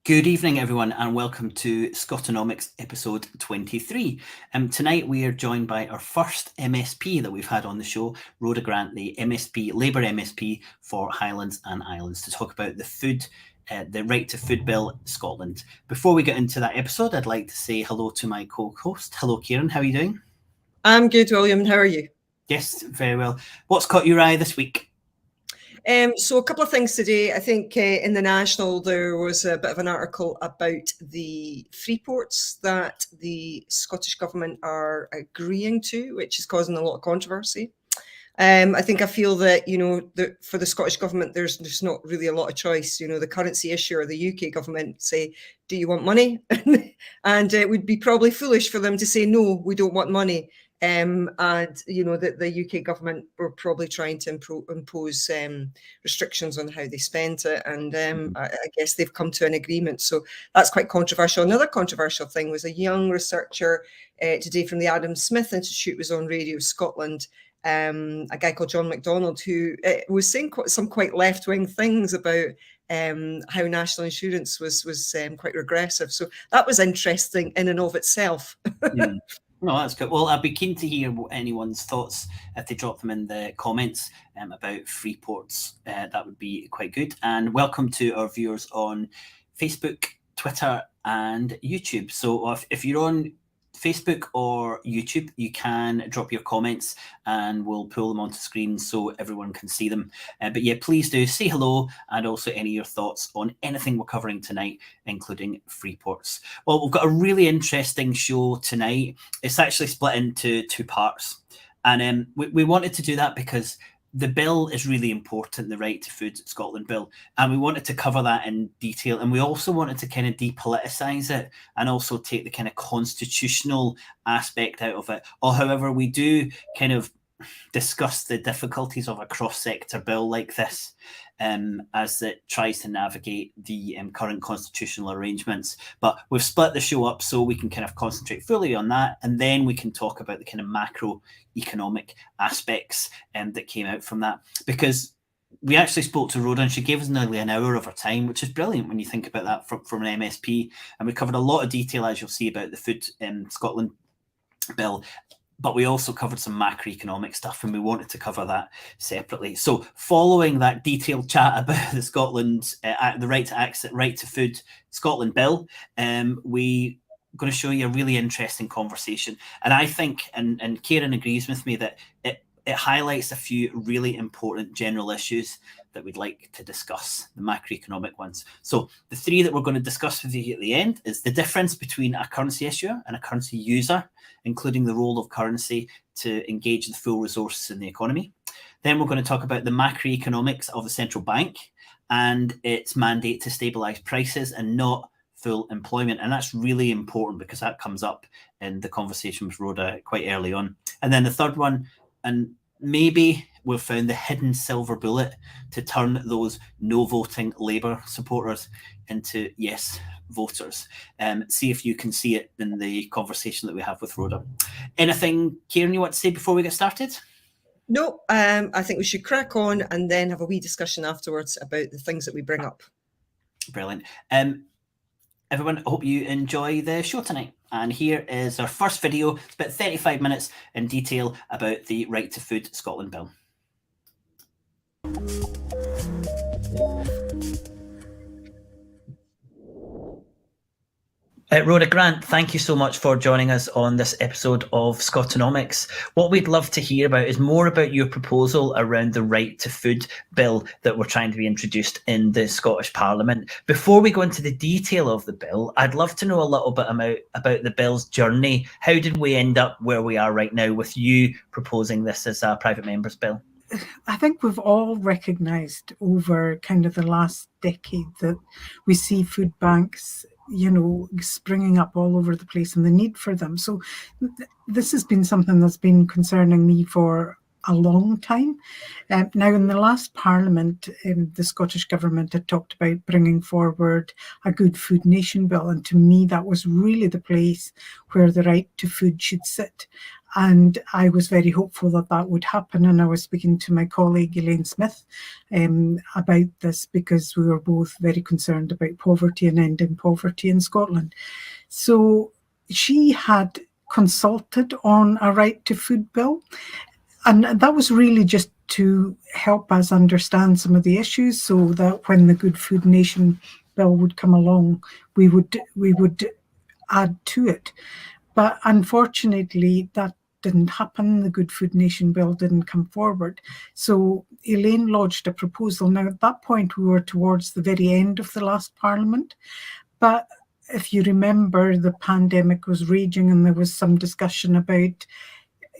Good evening, everyone, and welcome to SCOTONOMICS episode 23. Tonight we are joined by our first MSP that we've had on the show, Rhoda Grant, the MSP, Labour MSP for Highlands and Islands, to talk about the Right to Food Bill, Scotland. Before we get into that episode, I'd like to say hello to my co-host. Hello, Kieran. How are you doing? I'm good, William. How are you? Yes, very well. What's caught your eye this week? So a couple of things today. I think in the National there was a bit of an article about the free ports that the Scottish Government are agreeing to, which is causing a lot of controversy. I feel that, for the Scottish Government, there's not really a lot of choice. The currency issuer, the UK government, say, do you want money? And it would be probably foolish for them to say, no, we don't want money. The UK government were probably trying to impose restrictions on how they spent it. And I guess they've come to an agreement. So that's quite controversial. Another controversial thing was a young researcher today from the Adam Smith Institute was on Radio Scotland, a guy called John MacDonald, who was saying some quite left-wing things about how national insurance was quite regressive. So that was interesting in and of itself. No, that's good. Well, I'd be keen to hear anyone's thoughts if they drop them in the comments about free ports. That would be quite good. And welcome to our viewers on Facebook, Twitter, and YouTube. So if you're on Facebook or YouTube, you can drop your comments and we'll pull them onto screen so everyone can see them. But yeah, please do say hello and also any of your thoughts on anything we're covering tonight, including free ports. Well, we've got a really interesting show tonight. It's actually split into two parts. And we wanted to do that because the bill is really important, the Right to Food Scotland bill, and we wanted to cover that in detail. And we also wanted to kind of depoliticize it and also take the kind of constitutional aspect out of it. Or however, we do kind of discuss the difficulties of a cross-sector bill like this as it tries to navigate the current constitutional arrangements. But we've split the show up so we can kind of concentrate fully on that, and then we can talk about the kind of macroeconomic aspects that came out from that. Because we actually spoke to Rhoda and she gave us nearly an hour of her time, which is brilliant when you think about that from an MSP. And we covered a lot of detail, as you'll see, about the Food Scotland bill. But we also covered some macroeconomic stuff, and we wanted to cover that separately. So, following that detailed chat about the the Right to Food Scotland bill, we going to show you a really interesting conversation. And I think, and Kieran agrees with me, that it highlights a few really important general issues that we'd like to discuss, the macroeconomic ones. So the three that we're going to discuss with you at the end is the difference between a currency issuer and a currency user, including the role of currency to engage the full resources in the economy. Then we're going to talk about the macroeconomics of the central bank and its mandate to stabilise prices and not full employment. And that's really important because that comes up in the conversation with Rhoda quite early on. And then the third one, and maybe we've found the hidden silver bullet to turn those no voting Labour supporters into yes voters. See if you can see it in the conversation that we have with Rhoda. Anything, Kieran, you want to say before we get started? No, I think we should crack on and then have a wee discussion afterwards about the things that we bring up. Brilliant. Everyone, I hope you enjoy the show tonight. And here is our first video. It's about 35 minutes in detail about the Right to Food Scotland bill. Rhoda Grant, thank you so much for joining us on this episode of SCOTONOMICS. What we'd love to hear about is more about your proposal around the Right to Food bill that we're trying to be introduced in the Scottish Parliament. Before we go into the detail of the bill, I'd love to know a little bit about the bill's journey. How did we end up where we are right now with you proposing this as a private member's bill? I think we've all recognised over kind of the last decade that we see food banks springing up all over the place and the need for them. So this has been something that's been concerning me for a long time. Now, in the last Parliament, the Scottish Government had talked about bringing forward a Good Food Nation bill, and to me that was really the place where the right to food should sit. And I was very hopeful that that would happen. And I was speaking to my colleague Elaine Smith about this, because we were both very concerned about poverty and ending poverty in Scotland. So she had consulted on a right to food bill, and that was really just to help us understand some of the issues, so that when the Good Food Nation bill would come along, we would add to it. But unfortunately, that didn't happen. The Good Food Nation bill didn't come forward. So Elaine lodged a proposal. Now, at that point, we were towards the very end of the last Parliament. But if you remember, the pandemic was raging, and there was some discussion about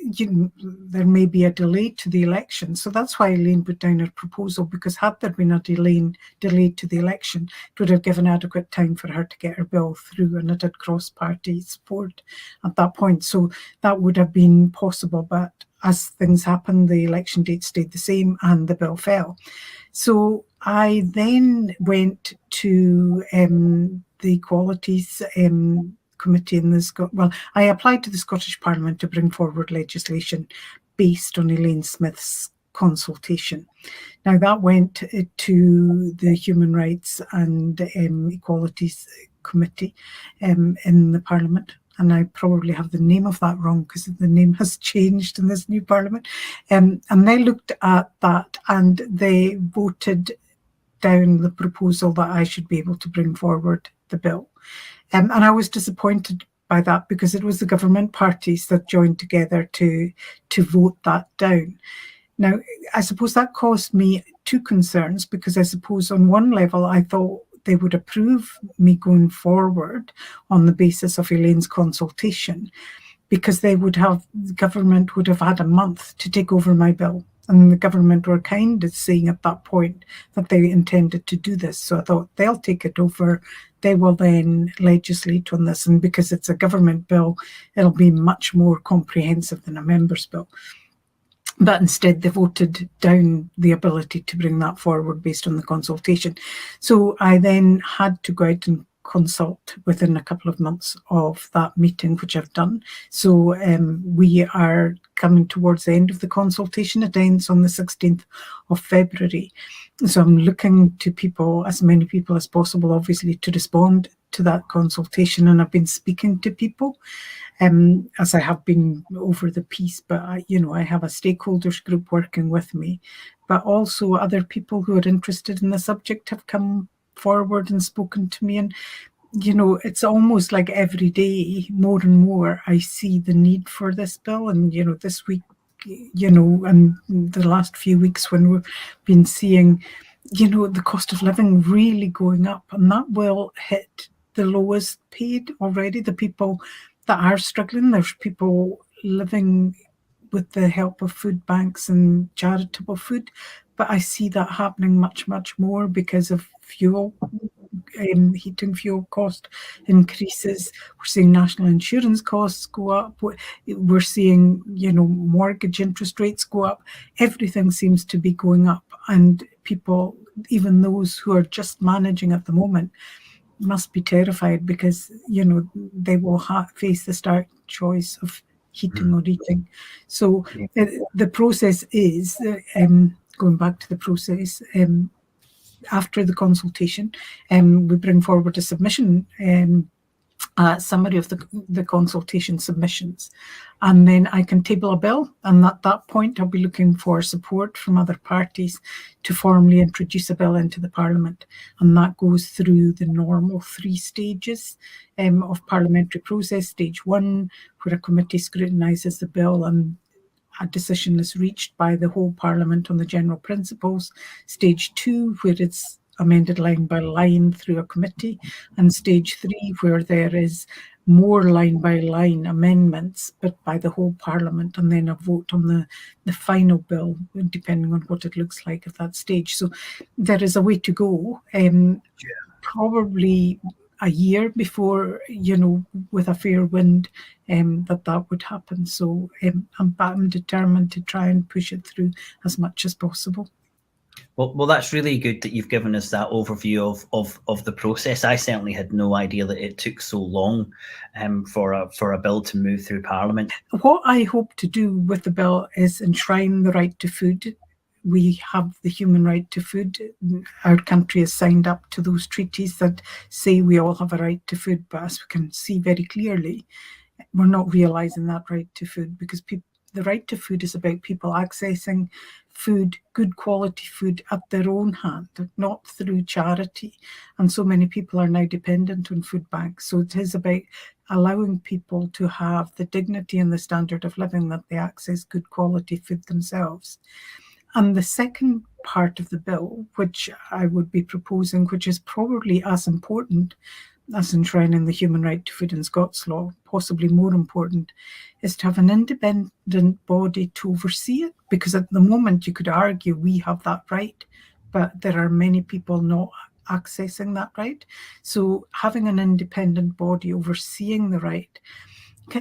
there may be a delay to the election. So that's why Elaine put down her proposal, because had there been a delay to the election, it would have given adequate time for her to get her bill through, and it had cross-party support at that point. So that would have been possible, but as things happened, the election date stayed the same and the bill fell. So I then went to the Equalities Committee in I applied to the Scottish Parliament to bring forward legislation based on Elaine Smith's consultation. Now, that went to the Human Rights and Equalities Committee in the Parliament. And I probably have the name of that wrong, because the name has changed in this new Parliament. And they looked at that, and they voted down the proposal that I should be able to bring forward the bill. And I was disappointed by that, because it was the government parties that joined together to vote that down. Now, I suppose that caused me two concerns, because I suppose on one level I thought they would approve me going forward on the basis of Elaine's consultation, because the government would have had a month to take over my bill. And the government were kind of saying at that point that they intended to do this. So I thought, they'll take it over. They will then legislate on this. And because it's a government bill, it'll be much more comprehensive than a member's bill. But instead, they voted down the ability to bring that forward based on the consultation. So I then had to go out and consult within a couple of months of that meeting, which I've done. So we are coming towards the end of the consultation. It ends on the 16th of February. So I'm looking to people, as many people as possible, obviously, to respond to that consultation. And I've been speaking to people as I have been over the piece, but I have a stakeholders group working with me, but also other people who are interested in the subject have come forward and spoken to me. And it's almost like every day, more and more, I see the need for this bill. And this week, and the last few weeks, when we've been seeing the cost of living really going up, and that will hit the lowest paid already, the people that are struggling. There's people living with the help of food banks and charitable food, but I see that happening much, much more because of fuel, heating fuel cost increases. We're seeing national insurance costs go up. We're seeing, mortgage interest rates go up. Everything seems to be going up, and people, even those who are just managing at the moment, must be terrified, because they will face the stark choice of heating or eating. So the process is going back to the process. After the consultation, we bring forward a submission, summary of the consultation submissions, and then I can table a bill. And at that point, I'll be looking for support from other parties to formally introduce a bill into the Parliament. And that goes through the normal 3 stages of parliamentary process. Stage 1, where a committee scrutinises the bill and a decision is reached by the whole Parliament on the general principles. Stage 2, where it's amended line by line through a committee, and stage 3, where there is more line by line amendments, but by the whole Parliament, and then a vote on the final bill, depending on what it looks like at that stage. So there is a way to go, probably a year before, with a fair wind, that would happen. So I'm determined to try and push it through as much as possible. Well, that's really good that you've given us that overview of the process. I certainly had no idea that it took so long for a bill to move through Parliament. What I hope to do with the bill is enshrine the right to food. We have the human right to food. Our country has signed up to those treaties that say we all have a right to food, but as we can see very clearly, we're not realising that right to food, because the right to food is about people accessing food, good quality food, at their own hand, not through charity. And so many people are now dependent on food banks. So it is about allowing people to have the dignity and the standard of living that they access good quality food themselves. And the second part of the bill, which I would be proposing, which is probably as important as enshrining the human right to food in Scots law, possibly more important, is to have an independent body to oversee it. Because at the moment you could argue we have that right, but there are many people not accessing that right. So having an independent body overseeing the right,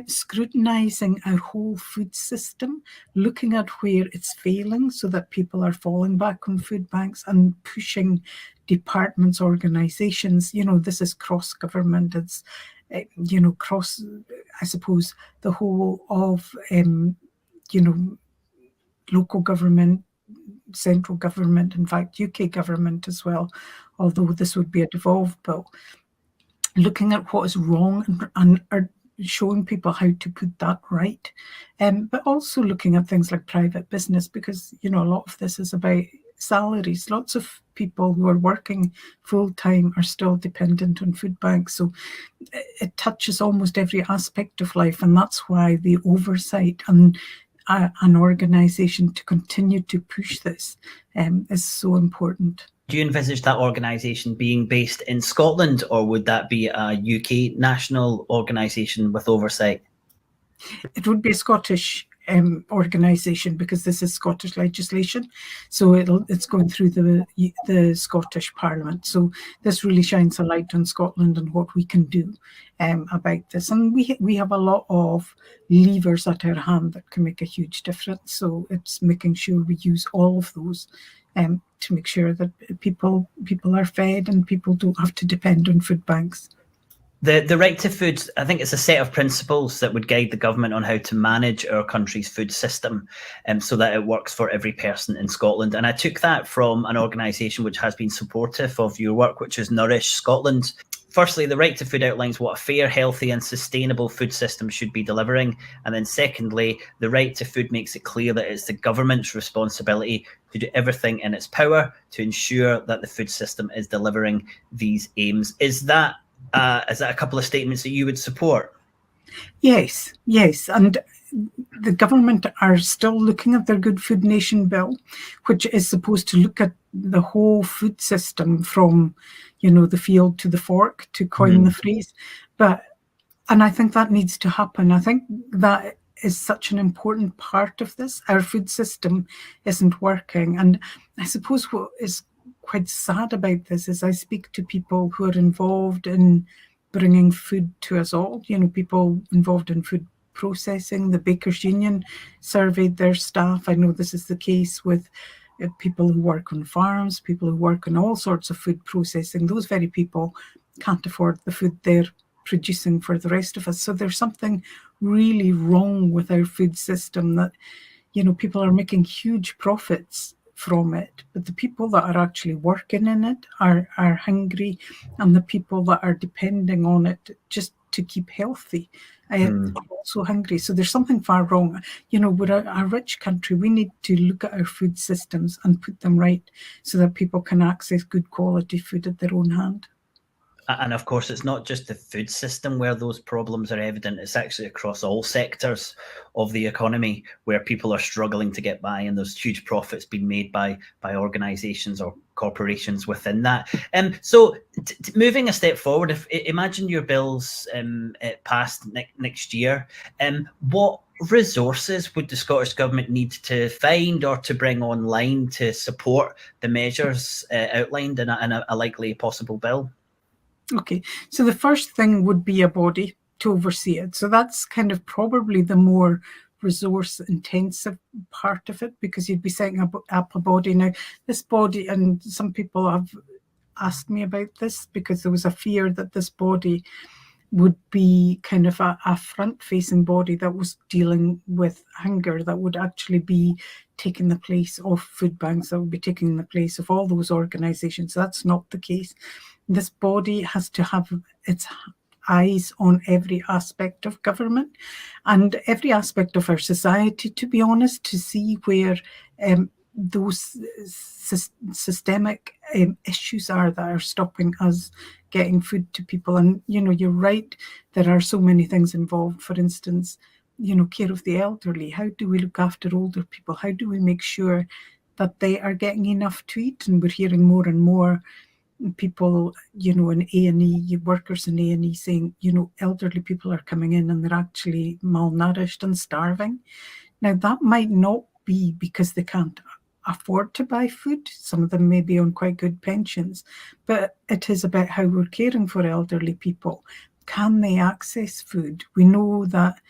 scrutinising our whole food system, looking at where it's failing so that people are falling back on food banks, and pushing departments, organisations. This is cross-government. It's, cross, I suppose, the whole of, local government, central government, in fact, UK government as well, although this would be a devolved bill. Looking at what is wrong and showing people how to put that right, but also looking at things like private business, because a lot of this is about salaries. Lots of people who are working full-time are still dependent on food banks, so it touches almost every aspect of life, and that's why the oversight and an organisation to continue to push this is so important. Do you envisage that organisation being based in Scotland, or would that be a UK national organisation with oversight? It would be a Scottish organisation, because this is Scottish legislation, so it's going through the Scottish Parliament. So this really shines a light on Scotland and what we can do about this. And we have a lot of levers at our hand that can make a huge difference. So it's making sure we use all of those to make sure that people are fed and people don't have to depend on food banks. The right to food, I think it's a set of principles that would guide the government on how to manage our country's food system, so that it works for every person in Scotland. And I took that from an organisation which has been supportive of your work, which is Nourish Scotland. Firstly, the right to food outlines what a fair, healthy and sustainable food system should be delivering. And then secondly, the right to food makes it clear that it's the government's responsibility to do everything in its power to ensure that the food system is delivering these aims. Is that a couple of statements that you would support? Yes, and the government are still looking at their Good Food Nation bill, which is supposed to look at the whole food system from, the field to the fork, to coin the phrase. And I think that needs to happen. I think that is such an important part of this. Our food system isn't working. And I suppose what is quite sad about this is I speak to people who are involved in bringing food to us all, people involved in food processing. The Bakers Union surveyed their staff. I know this is the case with people who work on farms, people who work on all sorts of food processing. Those very people can't afford the food they're producing for the rest of us. So there's something really wrong with our food system, that, people are making huge profits from it, but the people that are actually working in it are hungry, and the people that are depending on it just to keep healthy are also hungry. So there's something far wrong. We're a rich country. We need to look at our food systems and put them right so that people can access good quality food at their own hand. And of course, it's not just the food system where those problems are evident. It's actually across all sectors of the economy where people are struggling to get by, and there's huge profits being made by organisations or corporations within that. So moving a step forward, imagine your bills passed next year, what resources would the Scottish Government need to find or to bring online to support the measures outlined in a likely possible bill? Okay, so the first thing would be a body to oversee it. So that's kind of probably the more resource intensive part of it, because you'd be setting up a body. Now, this body, and some people have asked me about this, because there was a fear that this body would be kind of a front-facing body that was dealing with hunger, that would actually be taking the place of food banks, that would be taking the place of all those organisations. That's not the case. This body has to have its eyes on every aspect of government and every aspect of our society, to be honest, to see where those systemic issues are that are stopping us getting food to people. And, you know, you're right, there are so many things involved. For instance, you know, care of the elderly. How do we look after older people? How do we make sure that they are getting enough to eat? And we're hearing more and more people, you know, in A&E, workers in A&E saying, you know, elderly people are coming in and they're actually malnourished and starving. Now, that might not be because they can't afford to buy food. Some of them may be on quite good pensions, but it is about how we're caring for elderly people. Can they access food? We know that,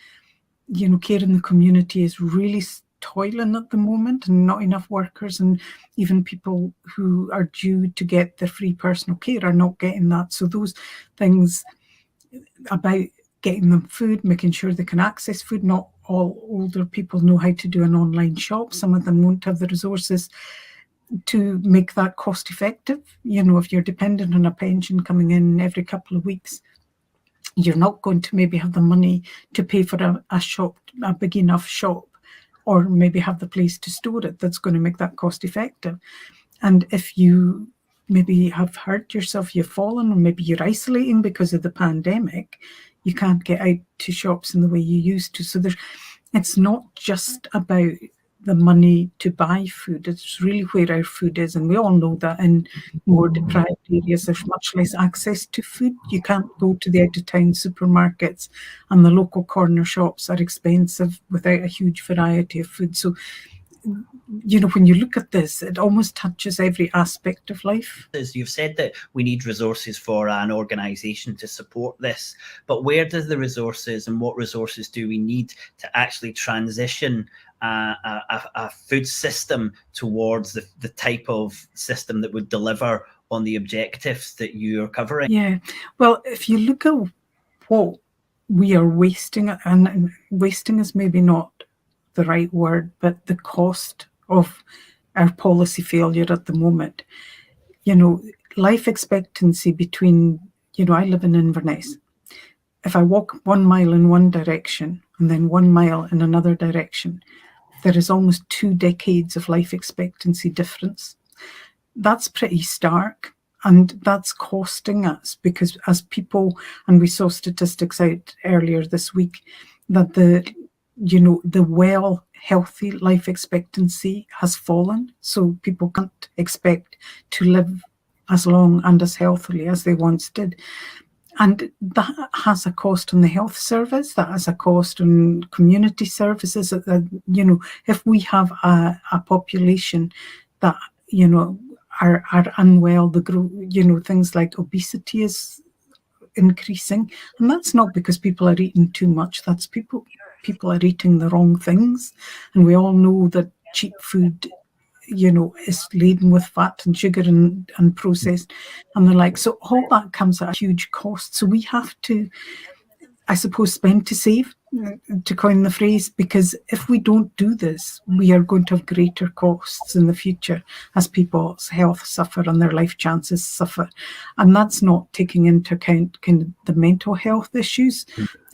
you know, care in the community is really toiling at the moment, and not enough workers and even people who are due to get their free personal care are not getting that. So those things about getting them food, making sure they can access food. Not all older people know how to do an online shop. Some of them won't have the resources to make that cost effective. You know, if you're dependent on a pension coming in every couple of weeks, you're not going to maybe have the money to pay for a shop, a big enough shop, or maybe have the place to store it that's going to make that cost effective. And if you maybe have hurt yourself, you've fallen, or maybe you're isolating because of the pandemic, you can't get out to shops in the way you used to. So it's not just about the money to buy food, it's really where our food is. And we all know that in more deprived areas, there's much less access to food. You can't go to the out-of-town supermarkets, and the local corner shops are expensive without a huge variety of food. So, you know, when you look at this, it almost touches every aspect of life. As you've said that we need resources for an organisation to support this, but where does the resources and what resources do we need to actually transition a food system towards the type of system that would deliver on the objectives that you're covering? Yeah, well, if you look at what we are wasting, and wasting is maybe not the right word, but the cost of our policy failure at the moment. You know, life expectancy between, you know, I live in Inverness. If I walk 1 mile in one direction and then 1 mile in another direction, there is almost 2 decades of life expectancy difference. That's pretty stark, and that's costing us, because as people, and we saw statistics out earlier this week, that the healthy life expectancy has fallen. So people can't expect to live as long and as healthily as they once did. And that has a cost on the health service, that has a cost on community services. You know, if we have a population that, you know, are unwell, you know, things like obesity is increasing. And that's not because people are eating too much, that's people are eating the wrong things. And we all know that cheap food, you know, is laden with fat and sugar and processed and the like. So all that comes at a huge cost. So we have to, I suppose, spend to save, to coin the phrase, because if we don't do this, we are going to have greater costs in the future as people's health suffer and their life chances suffer. And that's not taking into account kind of the mental health issues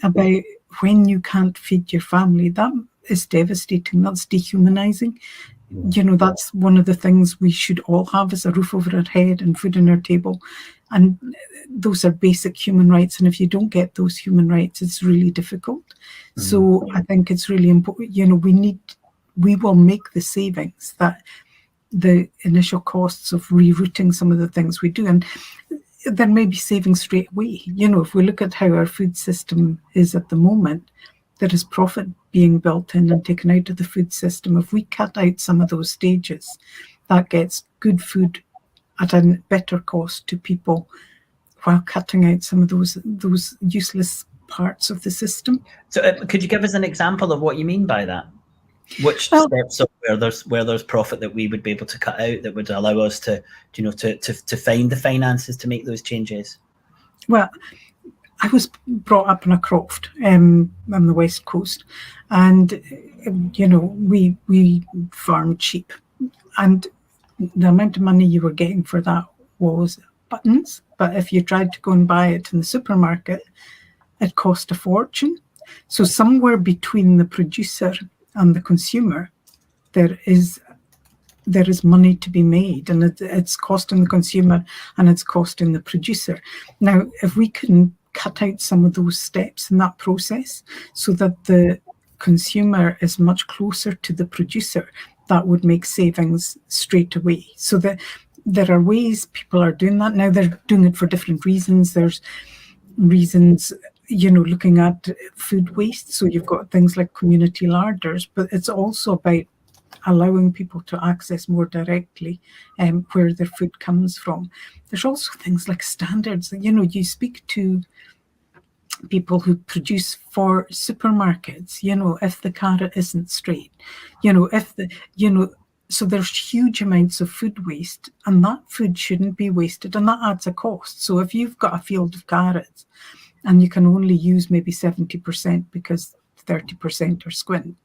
about when you can't feed your family. That is devastating. That's dehumanizing. You know, that's one of the things we should all have, is a roof over our head and food on our table. And those are basic human rights. And if you don't get those human rights, it's really difficult. So I think it's really important, you know, we will make the savings, that the initial costs of rerouting some of the things we do. And there may be savings straight away. You know, if we look at how our food system is at the moment, there is profit being built in and taken out of the food system. If we cut out some of those stages, that gets good food at a better cost to people, while cutting out some of those useless parts of the system. So could you give us an example of what you mean by that? Which steps of where there's profit that we would be able to cut out that would allow us to find the finances to make those changes? Well, I was brought up in a croft on the West Coast, and we farmed sheep, and the amount of money you were getting for that was buttons. But if you tried to go and buy it in the supermarket, it cost a fortune. So somewhere between the producer and the consumer, there is money to be made, and it's costing the consumer and it's costing the producer. Now, if we can cut out some of those steps in that process so that the consumer is much closer to the producer, that would make savings straight away. So that there are ways people are doing that now. They're doing it for different reasons. There's reasons, looking at food waste. So you've got things like community larders, but it's also about allowing people to access more directly where their food comes from. There's also things like standards. You speak to people who produce for supermarkets, if the carrot isn't straight, so there's huge amounts of food waste, and that food shouldn't be wasted, and that adds a cost. So if you've got a field of carrots and you can only use maybe 70% because 30% are squint,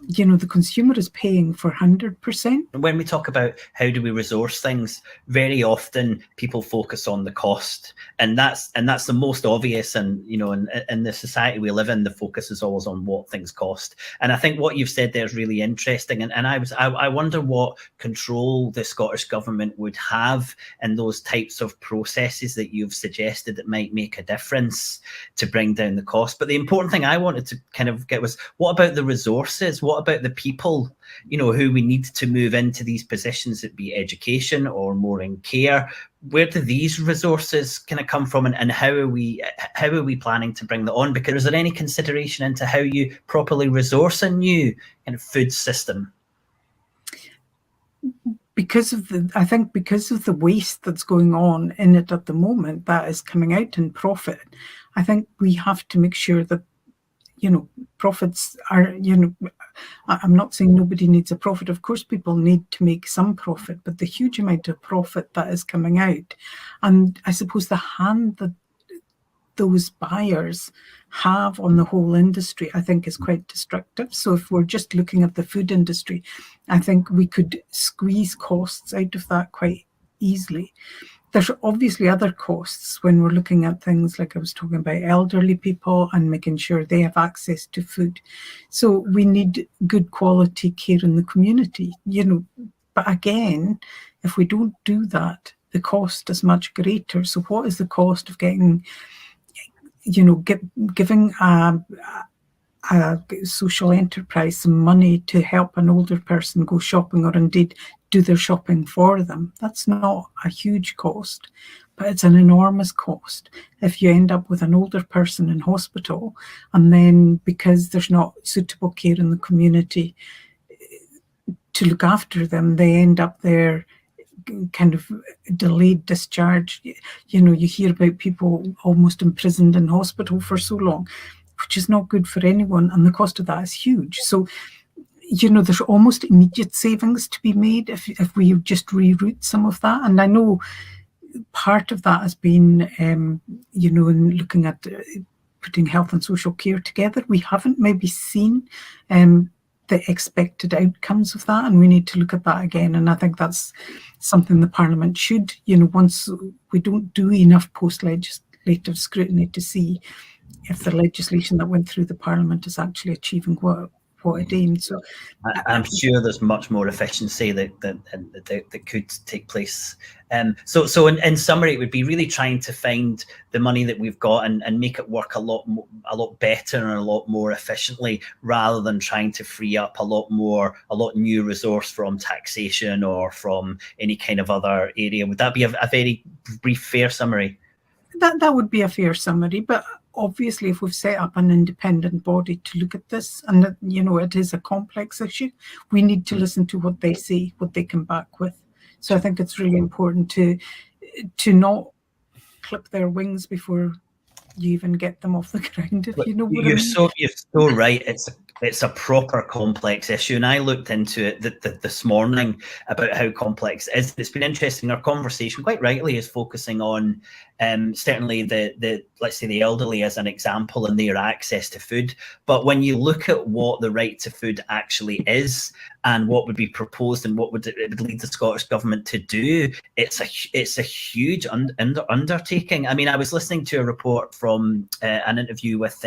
the consumer is paying for 100%. When we talk about how do we resource things, very often people focus on the cost, and that's the most obvious. And in the society we live in, the focus is always on what things cost. And I think what you've said there is really interesting. And I wonder what control the Scottish government would have in those types of processes that you've suggested that might make a difference to bring down the cost. But the important thing I wanted to kind of get was, what about the resources? What about the people, who we need to move into these positions, it be education or more in care? Where do these resources kind of come from, and how are we planning to bring that on? Because is there any consideration into how you properly resource a new kind of food system? Because of the waste that's going on in it at the moment, that is coming out in profit. I think we have to make sure that profits are, I'm not saying nobody needs a profit. Of course, people need to make some profit, but the huge amount of profit that is coming out, and I suppose the hand that those buyers have on the whole industry, I think is quite destructive. So if we're just looking at the food industry, I think we could squeeze costs out of that quite easily. There's obviously other costs when we're looking at things like I was talking about elderly people and making sure they have access to food. So we need good quality care in the community, but again, if we don't do that, the cost is much greater. So what is the cost of getting, giving a social enterprise some money to help an older person go shopping, or indeed do their shopping for them? That's not a huge cost, but it's an enormous cost if you end up with an older person in hospital, and then because there's not suitable care in the community to look after them, they end up there kind of delayed discharge. You hear about people almost imprisoned in hospital for so long, which is not good for anyone, and the cost of that is huge. So, there's almost immediate savings to be made if we just reroute some of that. And I know part of that has been, in looking at putting health and social care together, we haven't maybe seen the expected outcomes of that, and we need to look at that again. And I think that's something the Parliament should, once we don't do enough post-legislative scrutiny to see if the legislation that went through the Parliament is actually achieving what it aimed. So I'm sure there's much more efficiency that could take place. So in summary, it would be really trying to find the money that we've got and make it work a lot better and a lot more efficiently, rather than trying to free up a lot new resource from taxation or from any kind of other area. Would that be a very brief, fair summary? That would be a fair summary, but obviously if we've set up an independent body to look at this, and it is a complex issue, we need to listen to what they say, what they come back with. So I think it's really important to not clip their wings before you even get them off the ground, if you know what I You're mean. you're so right. It's a proper complex issue, and I looked into it this morning about how complex it is. It's been interesting. Our conversation, quite rightly, is focusing on certainly the let's say the elderly as an example and their access to food. But when you look at what the right to food actually is and what would be proposed and what it would lead the Scottish Government to do, it's a huge undertaking. I mean, I was listening to a report from an interview with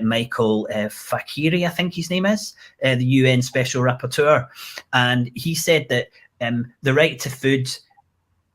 Michael Fakiri, I think his name is, the UN Special Rapporteur, and he said that the right to food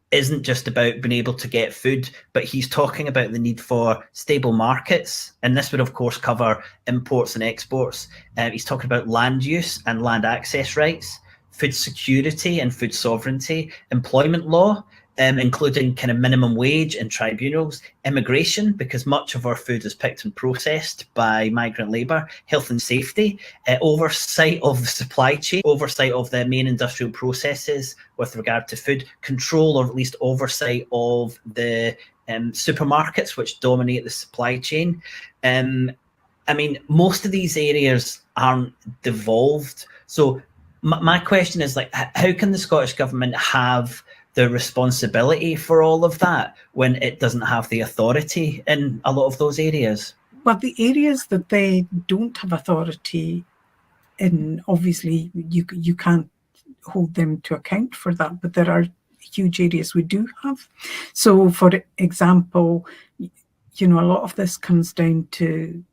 isn't just about being able to get food, but he's talking about the need for stable markets. And this would, of course, cover imports and exports. He's talking about land use and land access rights, food security and food sovereignty, employment law, including kind of minimum wage and tribunals, immigration, because much of our food is picked and processed by migrant labour, health and safety, oversight of the supply chain, oversight of the main industrial processes with regard to food, control or at least oversight of the supermarkets which dominate the supply chain. I mean, most of these areas aren't devolved. So my question is, like, how can the Scottish Government have the responsibility for all of that when it doesn't have the authority in a lot of those areas? Well, the areas that they don't have authority in, obviously you can't hold them to account for that, but there are huge areas we do have. So for example, you know, a lot of this comes down to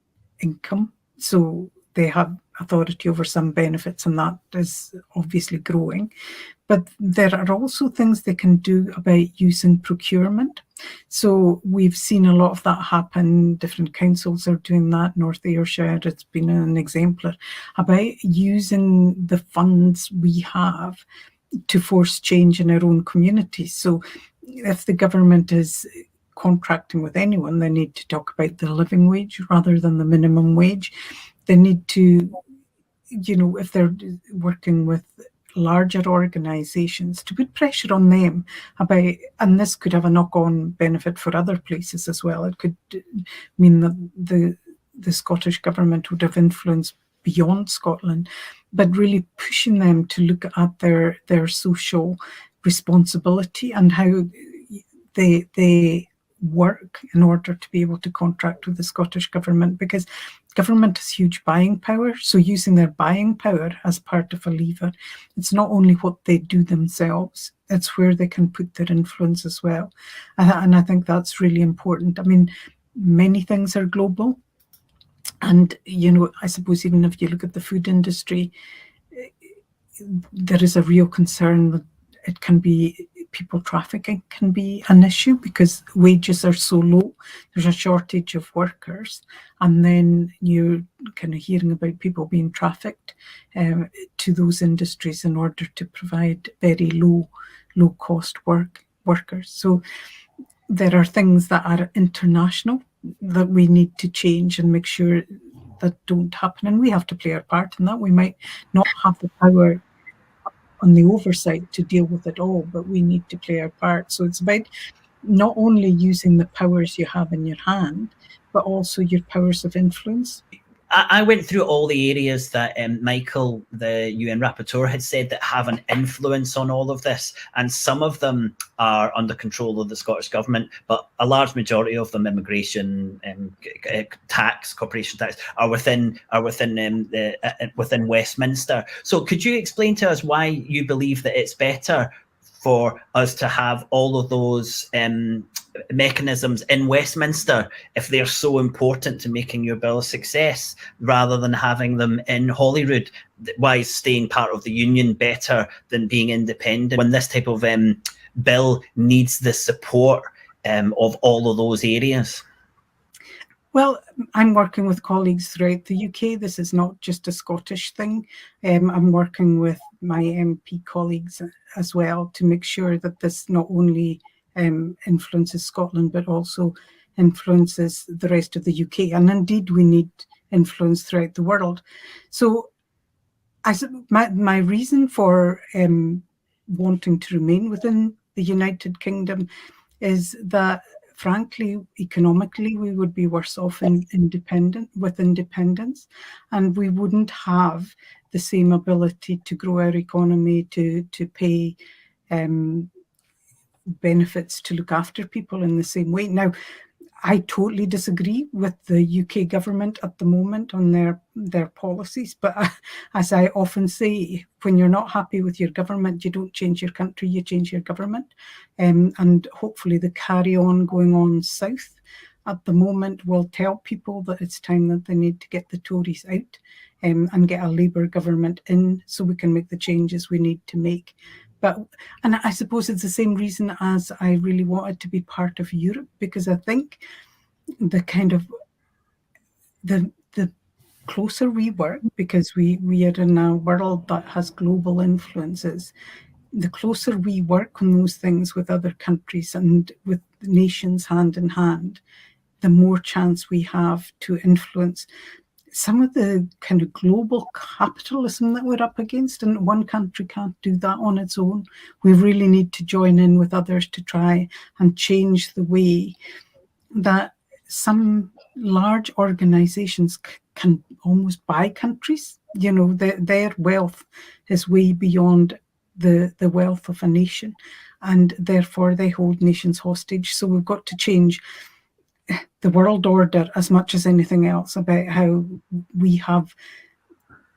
income. So they have authority over some benefits, and that is obviously growing. But there are also things they can do about using procurement. So we've seen a lot of that happen. Different councils are doing that. North Ayrshire, it's been an exemplar about using the funds we have to force change in our own communities. So if the government is contracting with anyone, they need to talk about the living wage rather than the minimum wage. They need to, you know, if they're working with larger organisations, to put pressure on them about, and this could have a knock-on benefit for other places as well. It could mean that the Scottish Government would have influence beyond Scotland, but really pushing them to look at their social responsibility and how they work in order to be able to contract with the Scottish Government, because government has huge buying power. So using their buying power as part of a lever, it's not only what they do themselves, it's where they can put their influence as well. And I think that's really important. I mean, many things are global. And, you know, I suppose even if you look at the food industry, there is a real concern that it can be, people trafficking can be an issue because wages are so low. There's a shortage of workers. And then you're kind of hearing about people being trafficked to those industries in order to provide very low cost workers. So there are things that are international that we need to change and make sure that don't happen. And we have to play our part in that. We might not have the power on the oversight to deal with it all, but we need to play our part. So it's about not only using the powers you have in your hand, but also your powers of influence. I went through all the areas that Michael, the UN rapporteur, had said that have an influence on all of this, and some of them are under control of the Scottish Government, but a large majority of them, immigration, tax, corporation tax, are within Westminster. So could you explain to us why you believe that it's better for us to have all of those mechanisms in Westminster if they're so important to making your bill a success, rather than having them in Holyrood? Why is staying part of the union better than being independent when this type of bill needs the support of all of those areas? Well, I'm working with colleagues throughout the UK. This is not just a Scottish thing. I'm working with my MP colleagues as well to make sure that this not only influences Scotland, but also influences the rest of the UK. And indeed, we need influence throughout the world. So my reason for wanting to remain within the United Kingdom is that frankly, economically, we would be worse off with independence, and we wouldn't have the same ability to grow our economy, to pay benefits, to look after people in the same way. Now, I totally disagree with the UK government at the moment on their policies, but as I often say, when you're not happy with your government, you don't change your country, you change your government. And hopefully the carry on going on south at the moment will tell people that it's time that they need to get the Tories out and get a Labour government in so we can make the changes we need to make. And I suppose it's the same reason as I really wanted to be part of Europe, because I think the closer we work, because we are in a world that has global influences, the closer we work on those things with other countries and with nations hand in hand, the more chance we have to influence some of the kind of global capitalism that we're up against, and one country can't do that on its own. We really need to join in with others to try and change the way that some large organizations can almost buy countries. You know, their wealth is way beyond the wealth of a nation, and therefore they hold nations hostage. So we've got to change the world order as much as anything else about how we have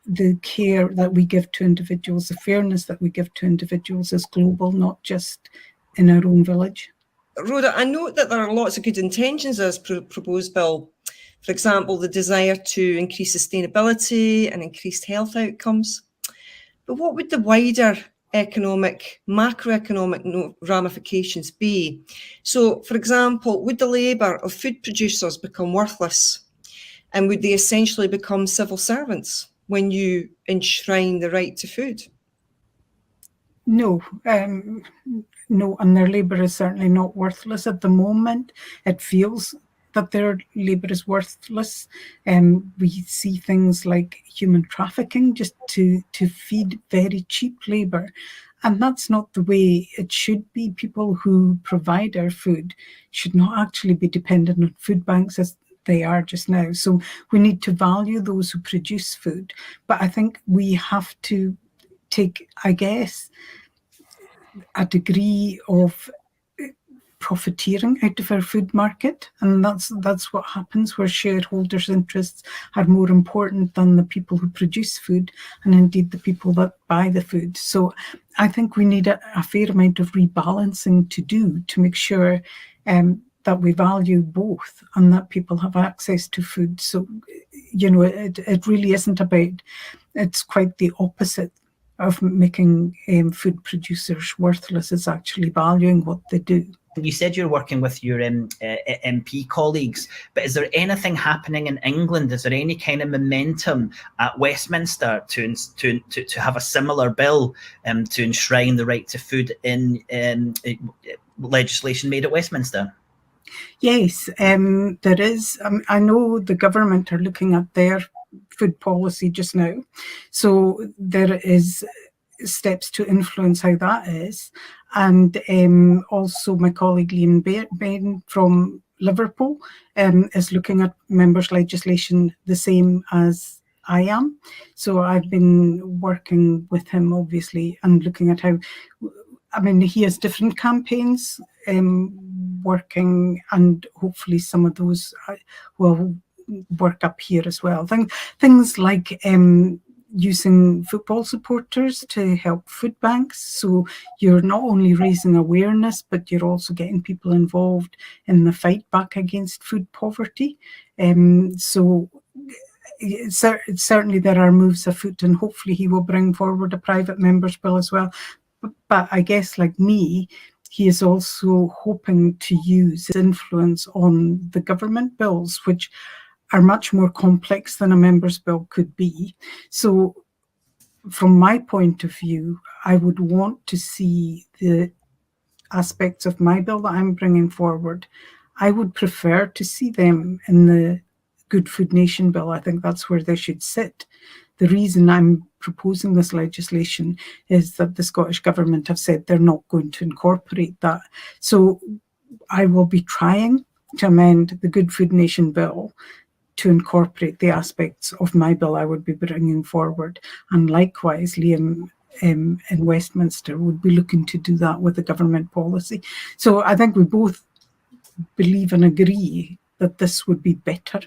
the care that we give to individuals, the fairness that we give to individuals is global, not just in our own village. Rhoda, I note that there are lots of good intentions as proposed bill. For example, the desire to increase sustainability and increased health outcomes. But what would the wider macroeconomic ramifications be? So, for example, would the labour of food producers become worthless? And would they essentially become civil servants when you enshrine the right to food? No, no, and their labour is certainly not worthless at the moment. It feels that their labour is worthless. We see things like human trafficking just to feed very cheap labour. And that's not the way it should be. People who provide our food should not actually be dependent on food banks as they are just now. So we need to value those who produce food. But I think we have to take, I guess, a degree of profiteering out of our food market, and that's what happens where shareholders' interests are more important than the people who produce food and indeed the people that buy the food. So I think we need a fair amount of rebalancing to do to make sure that we value both and that people have access to food. So, you know, it really isn't about, it's quite the opposite of making food producers worthless. It's actually valuing what they do. You said you're working with your MP colleagues, but is there anything happening in England? Is there any kind of momentum at Westminster to have a similar bill to enshrine the right to food in legislation made at Westminster? Yes, there is. I know the government are looking at their food policy just now, so there is steps to influence how that is. And also my colleague Liam Bain from Liverpool is looking at members' legislation the same as I am. So I've been working with him, obviously, and looking at how, I mean, he has different campaigns working, and hopefully some of those will work up here as well. Things like using football supporters to help food banks. So you're not only raising awareness, but you're also getting people involved in the fight back against food poverty. So certainly there are moves afoot, and hopefully he will bring forward a private member's bill as well. But I guess, like me, he is also hoping to use his influence on the government bills, which are much more complex than a member's bill could be. So from my point of view, I would want to see the aspects of my bill that I'm bringing forward. I would prefer to see them in the Good Food Nation bill. I think that's where they should sit. The reason I'm proposing this legislation is that the Scottish Government have said they're not going to incorporate that. So I will be trying to amend the Good Food Nation bill to incorporate the aspects of my bill I would be bringing forward. And likewise, Liam in Westminster would be looking to do that with the government policy. So I think we both believe and agree that this would be better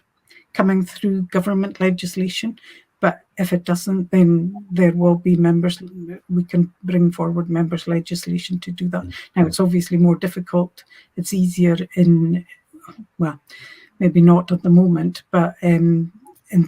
coming through government legislation. But if it doesn't, then there will be members, we can bring forward members' legislation to do that. Now, it's obviously more difficult. It's easier in, well, maybe not at the moment, but in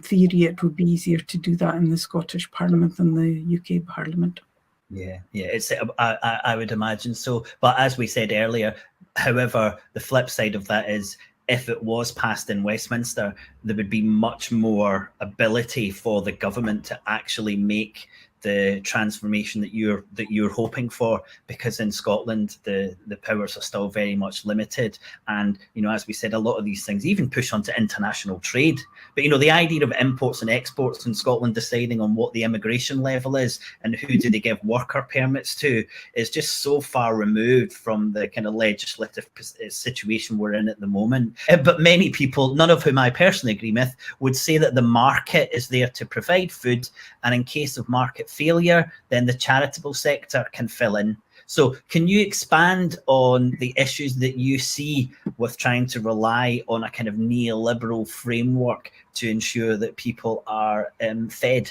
theory, it would be easier to do that in the Scottish Parliament than the UK Parliament. Yeah, it's I would imagine so. But as we said earlier, however, the flip side of that is, if it was passed in Westminster, there would be much more ability for the government to actually make the transformation that you're hoping for, because in Scotland the powers are still very much limited. And as we said, a lot of these things even push onto international trade. But the idea of imports and exports in Scotland deciding on what the immigration level is and who do they give worker permits to is just so far removed from the kind of legislative situation we're in at the moment. But many people, none of whom I personally agree with, would say that the market is there to provide food, and in case of market failure, then the charitable sector can fill in. So can you expand on the issues that you see with trying to rely on a kind of neoliberal framework to ensure that people are fed?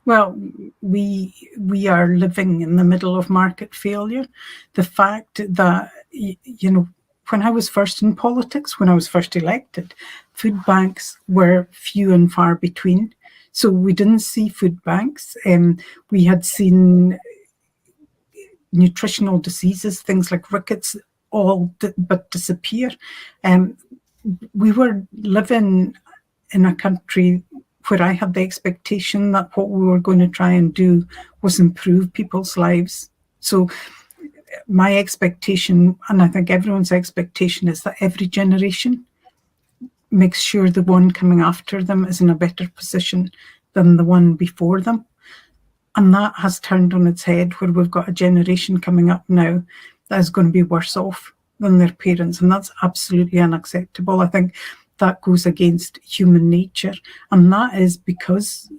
Well, we are living in the middle of market failure. The fact that, when I was first in politics, when I was first elected, food banks were few and far between. So we didn't see food banks. We had seen nutritional diseases, things like rickets, all but disappear. We were living in a country where I had the expectation that what we were going to try and do was improve people's lives. So my expectation, and I think everyone's expectation, is that every generation makes sure the one coming after them is in a better position than the one before them. And that has turned on its head, where we've got a generation coming up now that is going to be worse off than their parents. And that's absolutely unacceptable. I think that goes against human nature. And that is because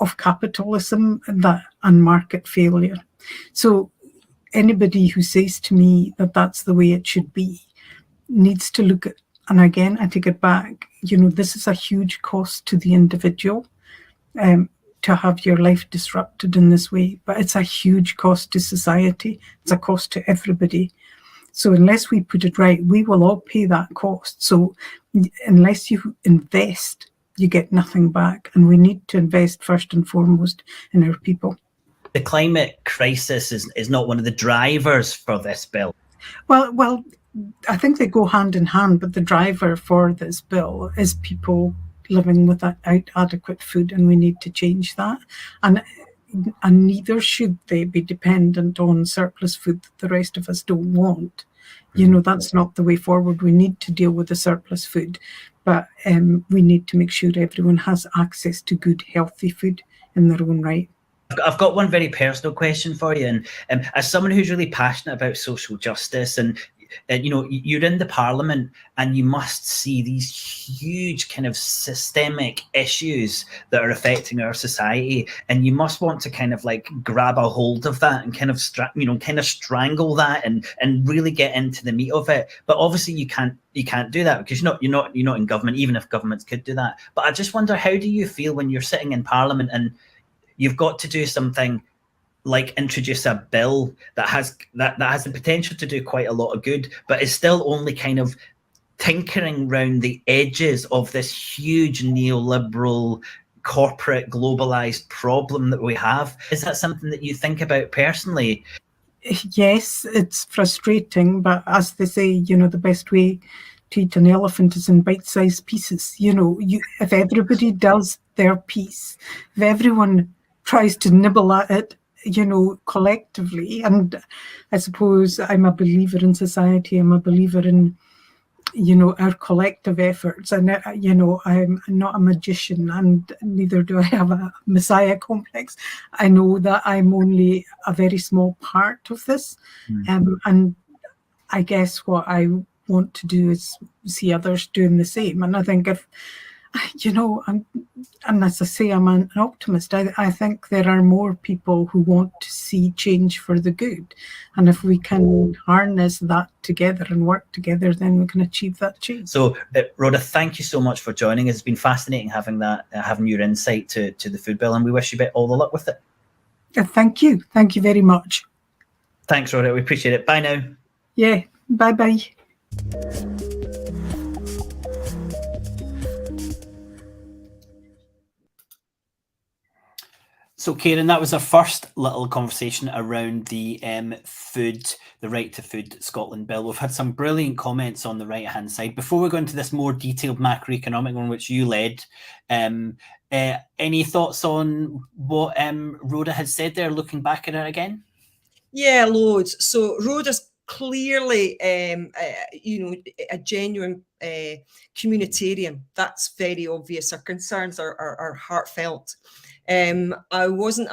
of capitalism and market failure. So anybody who says to me that that's the way it should be needs to look at, and again, I take it back, this is a huge cost to the individual to have your life disrupted in this way, but it's a huge cost to society. It's a cost to everybody. So unless we put it right, we will all pay that cost. So unless you invest, you get nothing back. And we need to invest first and foremost in our people. The climate crisis is not one of the drivers for this bill. Well, I think they go hand in hand, but the driver for this bill is people living without adequate food, and we need to change that. And neither should they be dependent on surplus food that the rest of us don't want. That's not the way forward. We need to deal with the surplus food, but we need to make sure everyone has access to good, healthy food in their own right. I've got one very personal question for you, and as someone who's really passionate about social justice, and you're in the Parliament, and you must see these huge kind of systemic issues that are affecting our society, and you must want to kind of like grab a hold of that and kind of strangle that and really get into the meat of it. But obviously you can't do that because you're not in government, even if governments could do that. But I just wonder, how do you feel when you're sitting in Parliament and you've got to do something like introduce a bill that has the potential to do quite a lot of good, but is still only kind of tinkering around the edges of this huge neoliberal corporate globalized problem that we have? Is that something that you think about personally? Yes, it's frustrating, but as they say, the best way to eat an elephant is in bite-sized pieces. If everybody does their piece, if everyone tries to nibble at it, collectively. And I suppose I'm a believer in society. I'm a believer in, our collective efforts. And, I'm not a magician, and neither do I have a messiah complex. I know that I'm only a very small part of this. And I guess what I want to do is see others doing the same. And I think if, and as I say, I'm an optimist. I think there are more people who want to see change for the good. And if we can harness that together and work together, then we can achieve that change. So, Rhoda, thank you so much for joining us. It's been fascinating having your insight to the food bill, and we wish you all the luck with it. Thank you. Thank you very much. Thanks, Rhoda. We appreciate it. Bye now. Yeah. Bye-bye. So, Karen, that was our first little conversation around the the Right to Food Scotland bill. We've had some brilliant comments on the right-hand side. Before we go into this more detailed macroeconomic one, which you led, any thoughts on what Rhoda had said there, looking back at it again? Yeah, loads. So Rhoda's clearly, a genuine communitarian. That's very obvious. Her concerns are heartfelt. I wasn't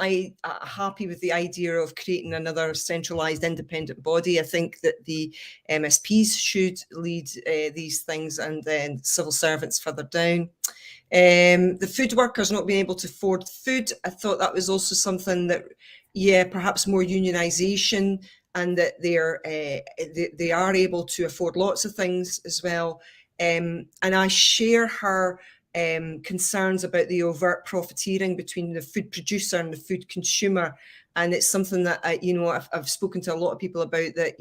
happy with the idea of creating another centralised independent body. I think that the MSPs should lead these things, and then civil servants further down. The food workers not being able to afford food, I thought that was also something that, perhaps more unionisation, and that they are able to afford lots of things as well. And I share her concerns about the overt profiteering between the food producer and the food consumer. And it's something that I've spoken to a lot of people about, that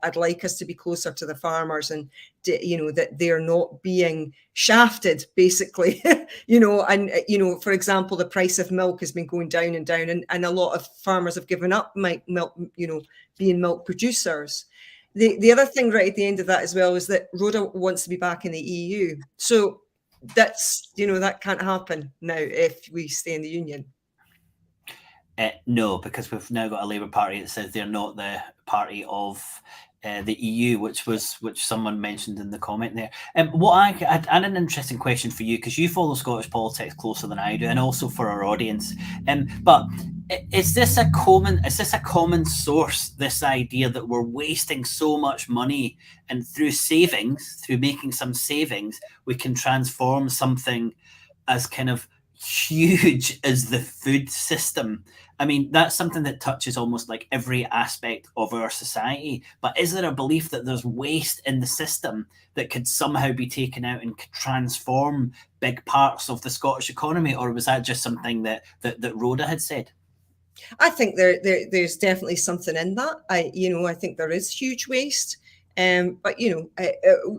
I'd like us to be closer to the farmers, and that they're not being shafted, basically. For example, the price of milk has been going down and down, and a lot of farmers have given up milk, being milk producers. The other thing right at the end of that as well is that Rhoda wants to be back in the EU. So that's, that can't happen now if we stay in the union. No, because we've now got a Labour Party that says they're not the party of the EU, which someone mentioned in the comment there. I had an interesting question for you, because you follow Scottish politics closer than I do, and also for our audience. But is this a common source, this idea that we're wasting so much money, and through making some savings, we can transform something as kind of huge as the food system? I mean, that's something that touches almost like every aspect of our society. But is there a belief that there's waste in the system that could somehow be taken out and could transform big parts of the Scottish economy? Or was that just something that Rhoda had said? I think there's definitely something in that. I think there is huge waste. But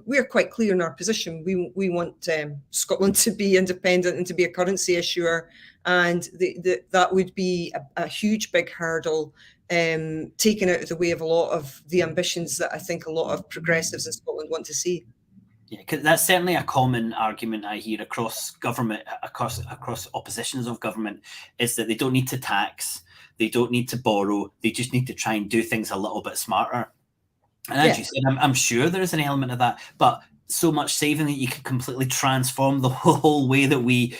we're quite clear in our position. We want Scotland to be independent and to be a currency issuer, and that would be a huge big hurdle, taken out of the way of a lot of the ambitions that I think a lot of progressives in Scotland want to see. Yeah, because that's certainly a common argument I hear across government, across oppositions of government, is that they don't need to tax, they don't need to borrow, they just need to try and do things a little bit smarter. And as you said, I'm sure there is an element of that, but so much saving that you could completely transform the whole way that we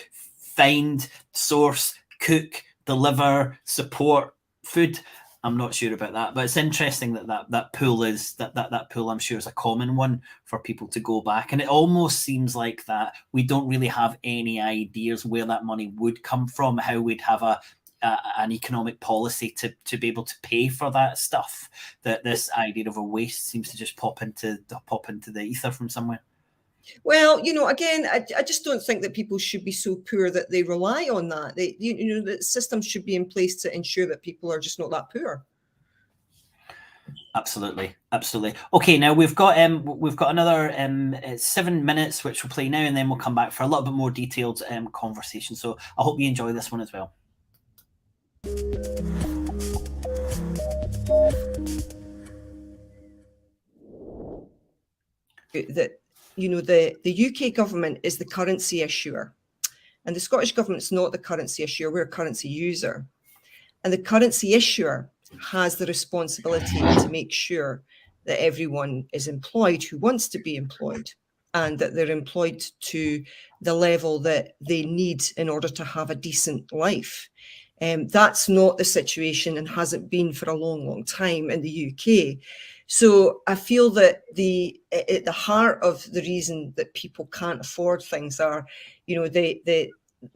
find, source, cook, deliver, support food. I'm not sure about that, but it's interesting that pool I'm sure is a common one for people to go back. And it almost seems like that we don't really have any ideas where that money would come from, how we'd have an economic policy to be able to pay for that stuff. That this idea of a waste seems to just pop into the ether from somewhere. Well, again, I just don't think that people should be so poor that they rely on that. The systems should be in place to ensure that people are just not that poor. Absolutely. Okay, now we've got another 7 minutes, which we'll play now, and then we'll come back for a little bit more detailed conversation. So I hope you enjoy this one as well. That the UK government is the currency issuer, and the Scottish government's not the currency issuer. We're a currency user, and the currency issuer has the responsibility to make sure that everyone is employed who wants to be employed, and that they're employed to the level that they need in order to have a decent life. That's not the situation, and hasn't been for a long time in the UK. So I feel that at the heart of the reason that people can't afford things are, the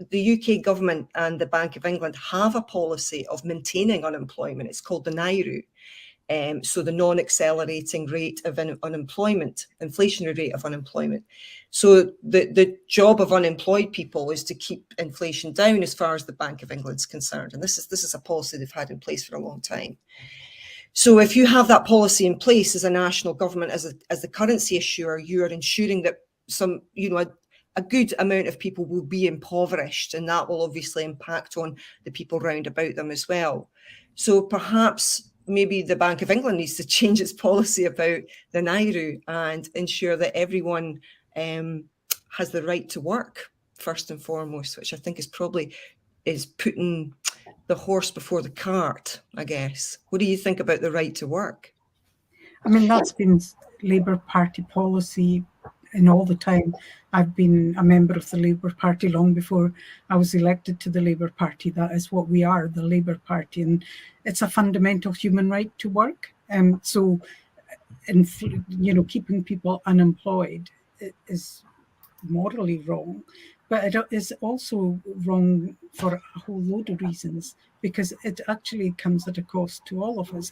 UK government and the Bank of England have a policy of maintaining unemployment. It's called the NAIRU. So the non-accelerating rate of unemployment, inflationary rate of unemployment. So the job of unemployed people is to keep inflation down as far as the Bank of England is concerned. And this is a policy they've had in place for a long time. So if you have that policy in place as a national government, as the currency issuer, you are ensuring that a good amount of people will be impoverished, and that will obviously impact on the people round about them as well. So perhaps maybe the Bank of England needs to change its policy about the NAIRU and ensure that everyone has the right to work first and foremost, which I think is putting the horse before the cart, I guess. What do you think about the right to work? I mean, that's been Labour Party policy in all the time. I've been a member of the Labour Party long before I was elected to the Labour Party. That is what we are, the Labour Party, and it's a fundamental human right to work. So, keeping people unemployed is morally wrong, but it is also wrong for a whole load of reasons, because it actually comes at a cost to all of us.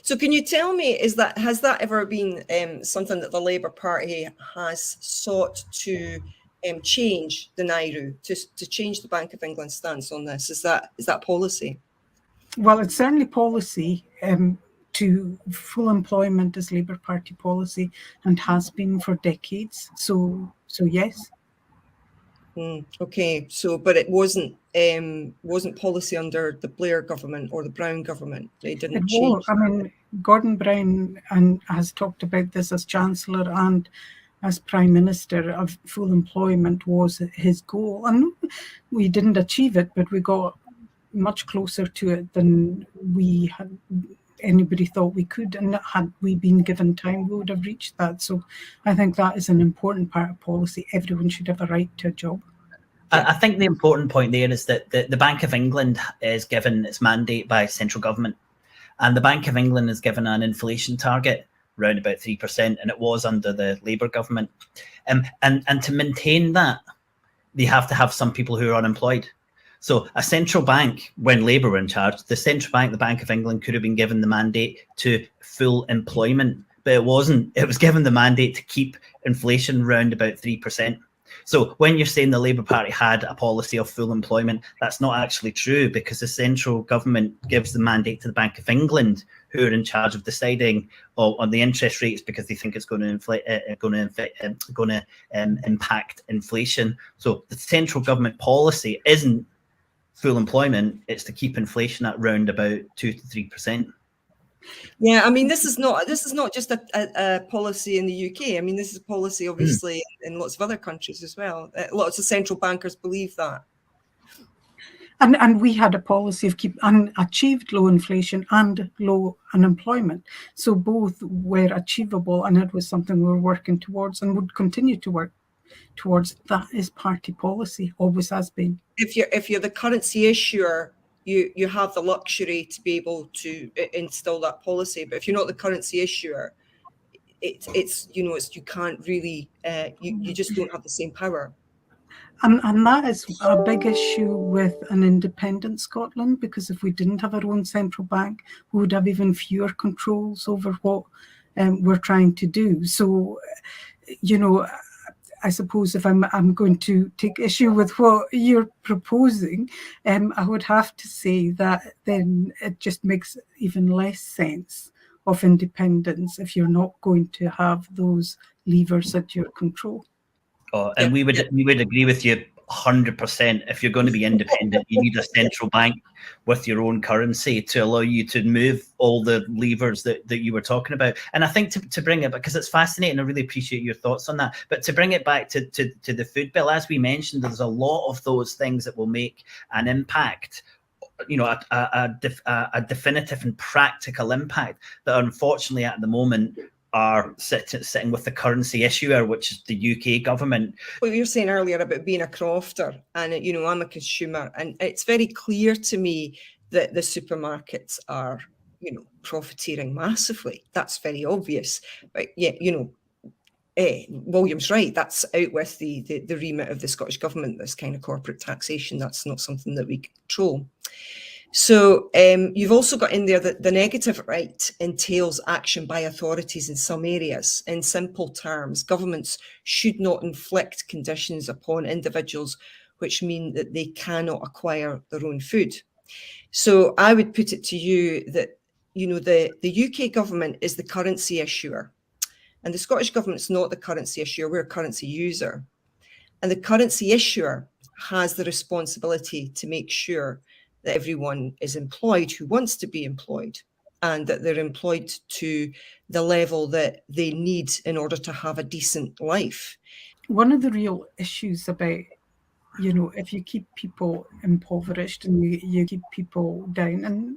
So can you tell me, has that ever been something that the Labour Party has sought to change the NAIRU, to change the Bank of England stance on this? Is that policy? Well, it's certainly policy. To full employment is Labour Party policy and has been for decades. So yes. Okay, but it wasn't policy under the Blair government or the Brown government. They didn't change. I mean, Gordon Brown has talked about this as Chancellor and as Prime Minister. Of full employment was his goal, and we didn't achieve it, but we got much closer to it than anybody thought we could, and had we been given time, we would have reached that. So I think that is an important part of policy. Everyone should have a right to a job. I think the important point there is that the Bank of England is given its mandate by central government, and the Bank of England is given an inflation target around about 3%, and it was under the Labour government. And to maintain that, they have to have some people who are unemployed. So a central bank, when Labour were in charge, the central bank, the Bank of England, could have been given the mandate to full employment, but it wasn't. It was given the mandate to keep inflation around about 3%. So when you're saying the Labour Party had a policy of full employment, that's not actually true, because the central government gives the mandate to the Bank of England, who are in charge of deciding on the interest rates, because they think it's going to impact inflation. So the central government policy isn't full employment; it's to keep inflation at round about 2 to 3%. Yeah, I mean, this is not just a policy in the UK. I mean, this is a policy, obviously, in lots of other countries as well. Lots of central bankers believe that. And we had a policy of achieved low inflation and low unemployment. So both were achievable, and it was something we were working towards and would continue to work towards. That is party policy, always has been. If you're the currency issuer, you have the luxury to be able to instill that policy. But if you're not the currency issuer, it's you can't really you just don't have the same power. And that is a big issue with an independent Scotland, because if we didn't have our own central bank, we would have even fewer controls over what we're trying to do. So, I suppose if I'm going to take issue with what you're proposing, I would have to say that then it just makes even less sense of independence if you're not going to have those levers at your control. And we would agree with you 100%. If you're going to be independent, you need a central bank with your own currency to allow you to move all the levers that you were talking about. And I think to bring it, because it's fascinating, I really appreciate your thoughts on that. But to bring it back to the food bill, as we mentioned, there's a lot of those things that will make an impact, a definitive and practical impact that unfortunately at the moment are sitting with the currency issuer, which is the UK government. What you were saying earlier about being a crofter, and I'm a consumer, and it's very clear to me that the supermarkets are profiteering massively. That's very obvious. But yeah, William's right. That's out with the remit of the Scottish Government, this kind of corporate taxation. That's not something that we control. So you've also got in there that the negative right entails action by authorities in some areas. In simple terms, governments should not inflict conditions upon individuals which mean that they cannot acquire their own food. So I would put it to you that, the UK government is the currency issuer, and the Scottish government's not the currency issuer, we're a currency user. And the currency issuer has the responsibility to make sure that everyone is employed who wants to be employed, and that they're employed to the level that they need in order to have a decent life. One of the real issues about, if you keep people impoverished and you keep people down, and,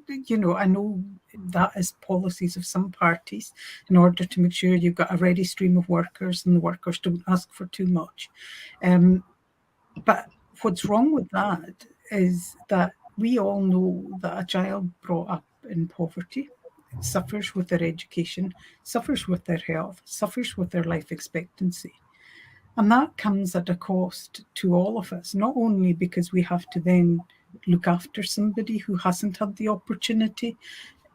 I know that is policies of some parties in order to make sure you've got a ready stream of workers and the workers don't ask for too much. But what's wrong with that is that we all know that a child brought up in poverty suffers with their education, suffers with their health, suffers with their life expectancy. And that comes at a cost to all of us, not only because we have to then look after somebody who hasn't had the opportunity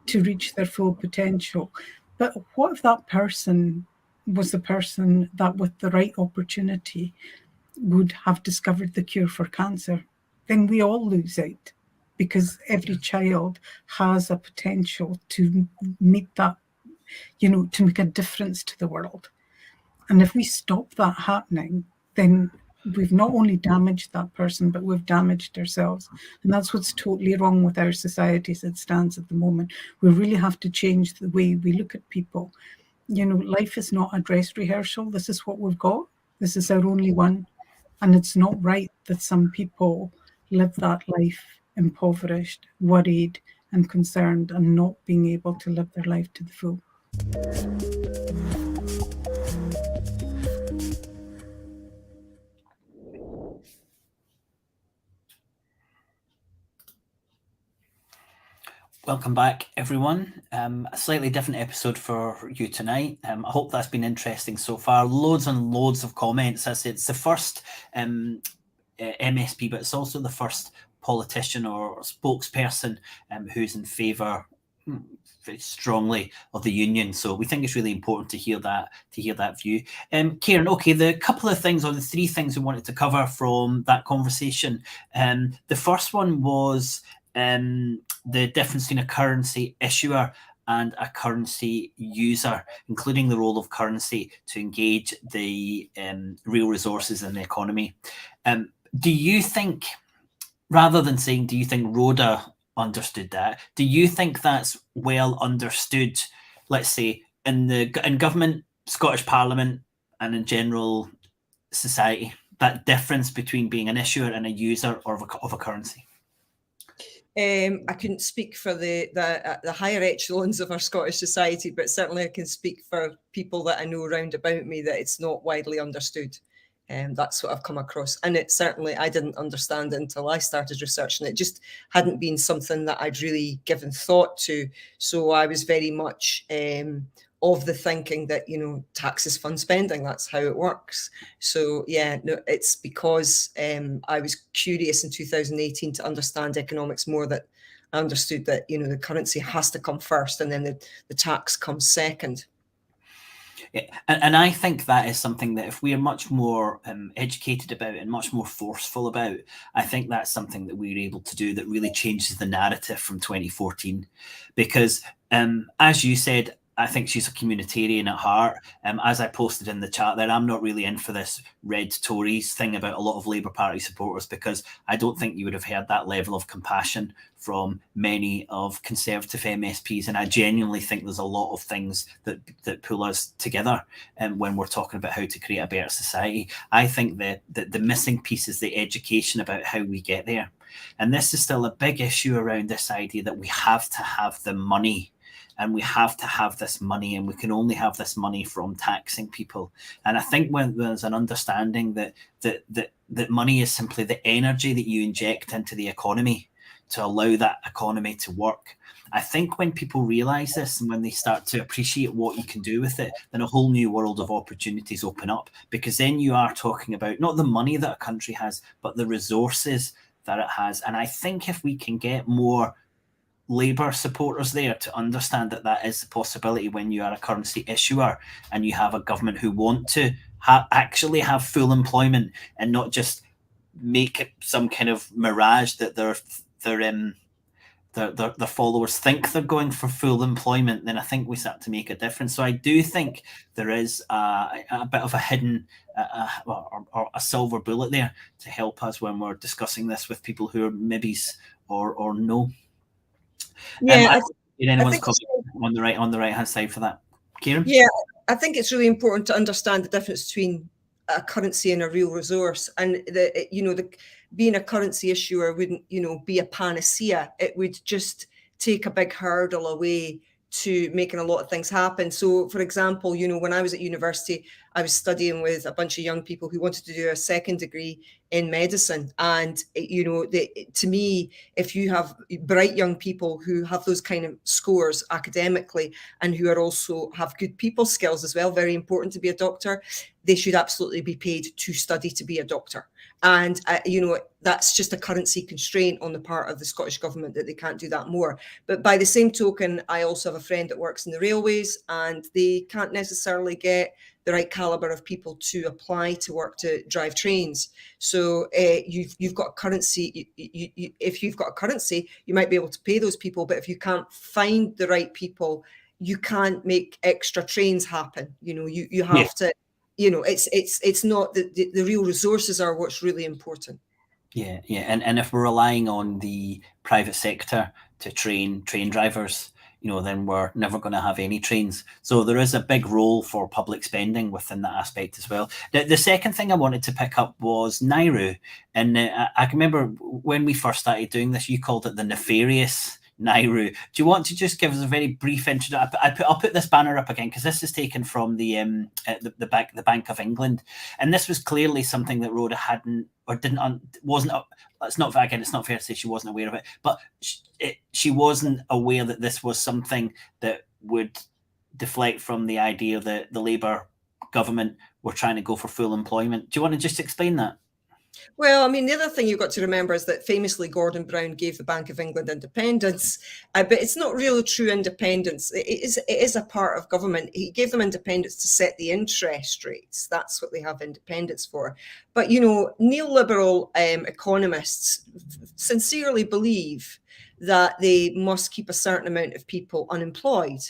to reach their full potential, but what if that person was the person that with the right opportunity would have discovered the cure for cancer? Then we all lose out, because every child has a potential to meet that, to make a difference to the world. And if we stop that happening, then we've not only damaged that person, but we've damaged ourselves. And that's what's totally wrong with our society as it stands at the moment. We really have to change the way we look at people. Life is not a dress rehearsal. This is what we've got. This is our only one. And it's not right that some people live that life impoverished, worried and concerned, and not being able to live their life to the full. Welcome back, everyone. A slightly different episode for you tonight. I hope that's been interesting so far. Loads and loads of comments. It's the first MSP, but it's also the first politician or spokesperson who's in favour very strongly of the union. So we think it's really important to hear that view. Kieran, okay, the couple of things, or the three things we wanted to cover from that conversation. The first one was the difference between a currency issuer and a currency user, including the role of currency to engage the real resources in the economy. Do you think, rather than saying, do you think Rhoda understood that, do you think that's well understood, let's say, in government, Scottish Parliament, and in general society, that difference between being an issuer and a user of a currency? I couldn't speak for the higher echelons of our Scottish society, but certainly I can speak for people that I know round about me that it's not widely understood. That's what I've come across. And it certainly, I didn't understand it until I started researching it. Just hadn't been something that I'd really given thought to. So I was very much of the thinking that, taxes fund spending, that's how it works. So yeah, no, it's because I was curious in 2018 to understand economics more, that I understood that, the currency has to come first and then the tax comes second. Yeah, and I think that is something that if we are much more educated about and much more forceful about, I think that's something that we're able to do that really changes the narrative from 2014. Because as you said, I think she's a communitarian at heart. As I posted in the chat there, I'm not really in for this red Tories thing about a lot of Labour Party supporters, because I don't think you would have heard that level of compassion from many of Conservative MSPs. And I genuinely think there's a lot of things that pull us together when we're talking about how to create a better society. I think that the missing piece is the education about how we get there. And this is still a big issue around this idea that we have to have the money. And we have to have this money, and we can only have this money from taxing people. And I think when there's an understanding that money is simply the energy that you inject into the economy, allow that economy to work. I think when people realise this and when they start to appreciate what you can do with it, then a whole new world of opportunities open up, because then you are talking about not the money that a country has, but the resources that it has. And I think if we can get more Labour supporters there to understand that that is the possibility when you are a currency issuer and you have a government who want to actually have full employment and not just make it some kind of mirage that their followers think they're going for full employment, then I think we start to make a difference. So I do think there is a bit of a hidden or a silver bullet there to help us when we're discussing this with people who are maybes or no. Yeah, anyone's comment on the right hand side for that, Kieran? Yeah, I think it's really important to understand the difference between a currency and a real resource, and being a currency issuer wouldn't be a panacea. It would just take a big hurdle away to making a lot of things happen. So, for example, when I was at university, I was studying with a bunch of young people who wanted to do a second degree in medicine. And, to me, if you have bright young people who have those kind of scores academically and who are also have good people skills as well, very important to be a doctor, they should absolutely be paid to study to be a doctor. And, that's just a currency constraint on the part of the Scottish Government that they can't do that more. But by the same token, I also have a friend that works in the railways, and they can't necessarily get the right caliber of people to apply to work to drive trains. So you've got a currency. If you've got a currency, you might be able to pay those people. But if you can't find the right people, you can't make extra trains happen. You have to. It's not the real resources are what's really important. Yeah. And if we're relying on the private sector to train drivers, then we're never going to have any trains. So there is a big role for public spending within that aspect as well. The second thing I wanted to pick up was Nauru. And I can remember when we first started doing this, you called it the nefarious Nauru. Do you want to just give us a very brief introduction? I'll put this banner up again because this is taken from the Bank of England, and this was clearly something that Rhoda hadn't or didn't wasn't. It's not fair to say she wasn't aware of it, but she wasn't aware that this was something that would deflect from the idea that the Labour government were trying to go for full employment. Do you want to just explain that? Well, I mean, the other thing you've got to remember is that famously Gordon Brown gave the Bank of England independence, but it's not really true independence. It is a part of government. He gave them independence to set the interest rates. That's what they have independence for. But, neoliberal economists sincerely believe that they must keep a certain amount of people unemployed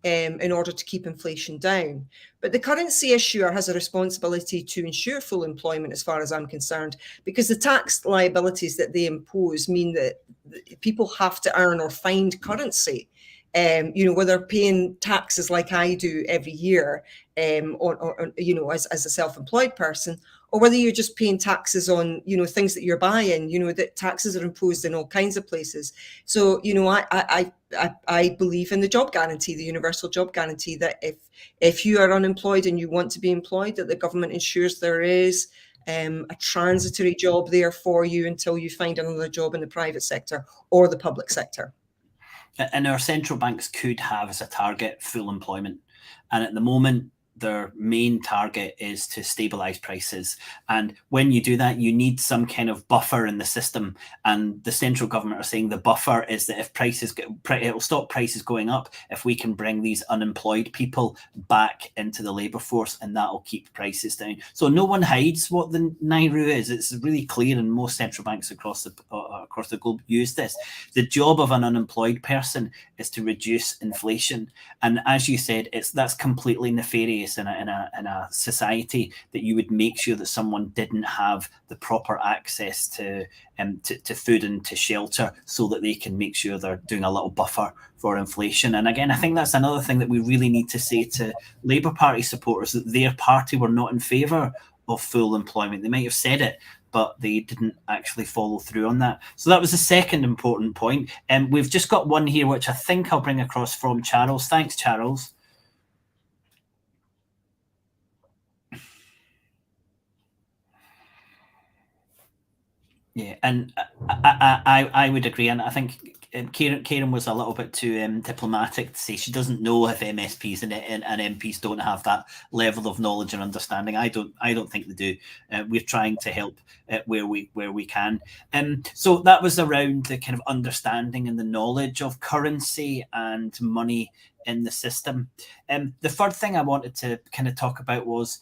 in order to keep inflation down. But the currency issuer has a responsibility to ensure full employment, as far as I'm concerned, because the tax liabilities that they impose mean that people have to earn or find currency. Whether paying taxes like I do every year, as a self-employed person, or whether you're just paying taxes on, things that you're buying, that taxes are imposed in all kinds of places. So, I believe in the job guarantee, the universal job guarantee, that if you are unemployed and you want to be employed, that the government ensures there is a transitory job there for you until you find another job in the private sector or the public sector. And our central banks could have as a target full employment. And at the moment, their main target is to stabilize prices. And when you do that, you need some kind of buffer in the system. And the central government are saying the buffer is that if prices it'll stop prices going up if we can bring these unemployed people back into the labour force, and that'll keep prices down. So no one hides what the Nauru is. It's really clear, and most central banks across the globe use this. The job of an unemployed person is to reduce inflation. And as you said, that's completely nefarious in a society that you would make sure that someone didn't have the proper access to food and to shelter, so that they can make sure they're doing a little buffer for inflation. And again, I think that's another thing that we really need to say to Labour Party supporters, that their party were not in favour of full employment. They might have said it, but they didn't actually follow through on that. So that was the second important point. And we've just got one here, which I think I'll bring across from Charles. Thanks, Charles. Yeah, and I would agree, and I think Kieran was a little bit too diplomatic to say she doesn't know if MSPs and MPs don't have that level of knowledge and understanding. I don't think they do. We're trying to help where we can. So that was around the kind of understanding and the knowledge of currency and money in the system. The third thing I wanted to kind of talk about was,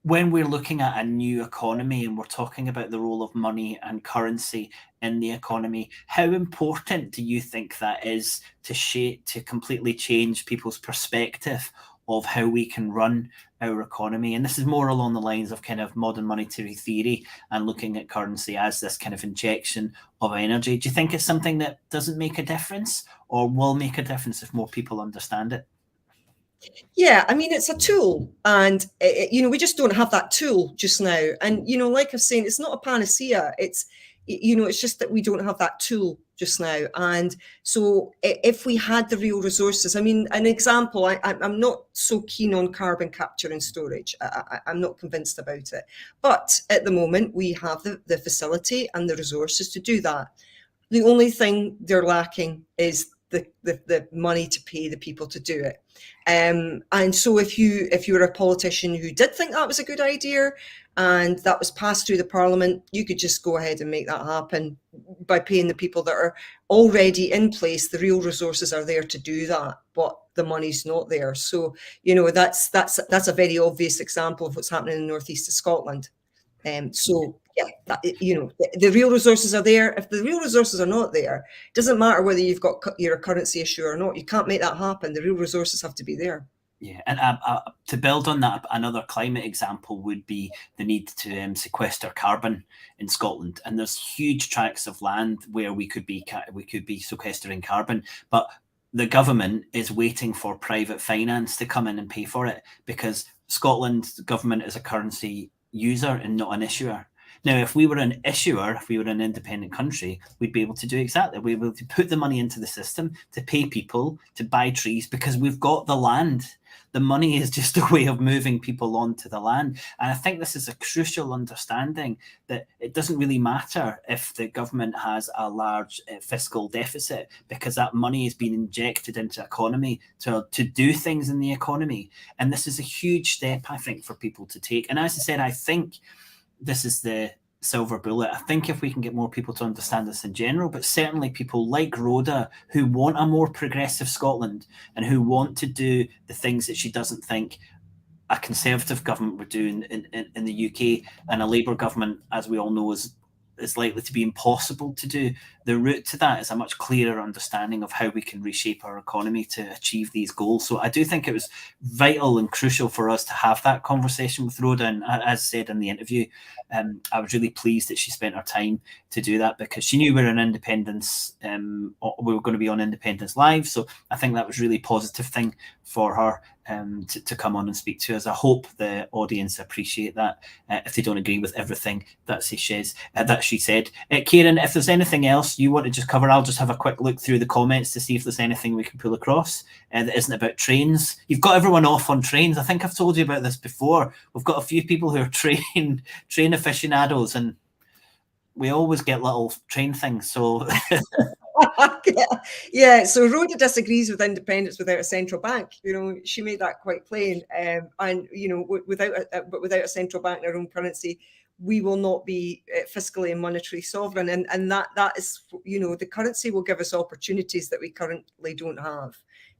when we're looking at a new economy and we're talking about the role of money and currency in the economy, how important do you think that is to completely change people's perspective of how we can run our economy? And this is more along the lines of kind of modern monetary theory and looking at currency as this kind of injection of energy. Do you think it's something that doesn't make a difference, or will make a difference if more people understand it? Yeah, I mean, it's a tool, and we just don't have that tool just now. And like I was saying, it's not a panacea. It's it's just that we don't have that tool just now. And so, if we had the real resources, I mean, an example, I'm not so keen on carbon capture and storage. I'm not convinced about it. But at the moment, we have the facility and the resources to do that. The only thing they're lacking is the money to pay the people to do it. And so if you were a politician who did think that was a good idea and that was passed through the parliament, you could just go ahead and make that happen by paying the people that are already in place. The real resources are there to do that, but the money's not there. So that's a very obvious example of what's happening in the northeast of Scotland. So yeah, the real resources are there. If the real resources are not there, it doesn't matter whether you've got your currency issue or not. You can't make that happen. The real resources have to be there. Yeah, and to build on that, another climate example would be the need to sequester carbon in Scotland. And there's huge tracts of land where we could be sequestering carbon, but the government is waiting for private finance to come in and pay for it, because Scotland's government is a currency user and not an issuer. Now, if we were an issuer, if we were an independent country, we'd be able to do exactly. We'd be able to put the money into the system, to pay people, to buy trees, because we've got the land. The money is just a way of moving people onto the land. And I think this is a crucial understanding, that it doesn't really matter if the government has a large fiscal deficit, because that money is being injected into the economy to do things in the economy. And this is a huge step, I think, for people to take. And as I said, I think this is the silver bullet. I think if we can get more people to understand this in general, but certainly people like Rhoda who want a more progressive Scotland and who want to do the things that she doesn't think a Conservative government would do in the UK, and a Labour government, as we all know, is likely to be impossible to do. The route to that is a much clearer understanding of how we can reshape our economy to achieve these goals. So I do think it was vital and crucial for us to have that conversation with Rhoda. And as said in the interview, I was really pleased that she spent her time to do that, because she knew we were an independence, we were going to be on Independence Live. So I think that was a really positive thing for her to come on and speak to us. I hope the audience appreciate that, if they don't agree with everything that she said. Kieran, if there's anything else you want to just cover, I'll just have a quick look through the comments to see if there's anything we can pull across that isn't about trains. You've got everyone off on trains. I think I've told you about this before. We've got a few people who are train aficionados, and we always get little train things. So yeah, so Rhoda disagrees with independence without a central bank. She made that quite plain. And without a central bank in our own currency, we will not be fiscally and monetary sovereign. And that is, the currency will give us opportunities that we currently don't have.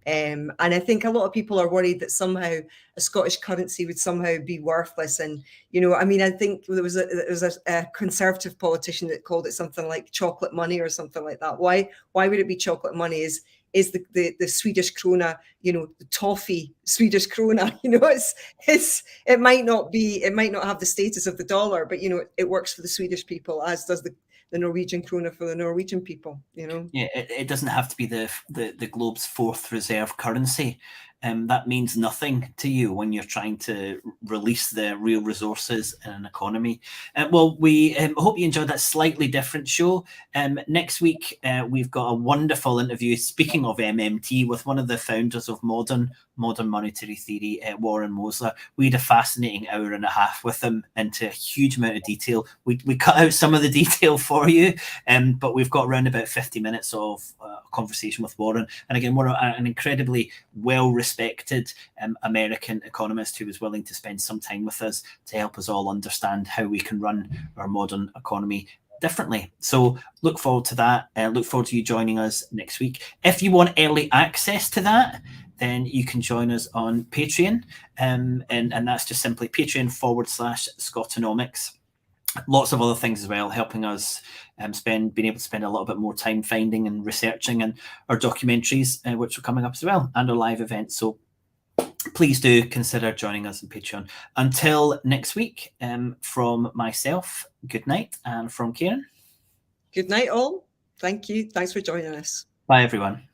And I think a lot of people are worried that somehow a Scottish currency would somehow be worthless. And, I think there was a Conservative politician that called it something like chocolate money or something like that. Why would it be chocolate money? Is the Swedish krona, the toffee Swedish krona, it might not have the status of the dollar, but it works for the Swedish people, as does the Norwegian krona for the Norwegian people. Yeah, it doesn't have to be the globe's fourth reserve currency. that means nothing to you when you're trying to release the real resources in an economy. Well, we hope you enjoyed that slightly different show. Next week, we've got a wonderful interview, speaking of MMT, with one of the founders of modern monetary theory, Warren Mosler. We had a fascinating hour and a half with him into a huge amount of detail. We cut out some of the detail for you, but we've got around about 50 minutes of conversation with Warren. And again, we're an incredibly well-respected American economist who was willing to spend some time with us to help us all understand how we can run our modern economy differently. So look forward to that. Look forward to you joining us next week. If you want early access to that, then you can join us on Patreon. And that's just simply patreon.com/Scotonomics. Lots of other things as well, helping us being able to spend a little bit more time finding and researching and our documentaries, which are coming up as well, and our live events. So please do consider joining us on Patreon. Until next week, from myself, good night, and from Kieran. Good night, all. Thank you. Thanks for joining us. Bye, everyone.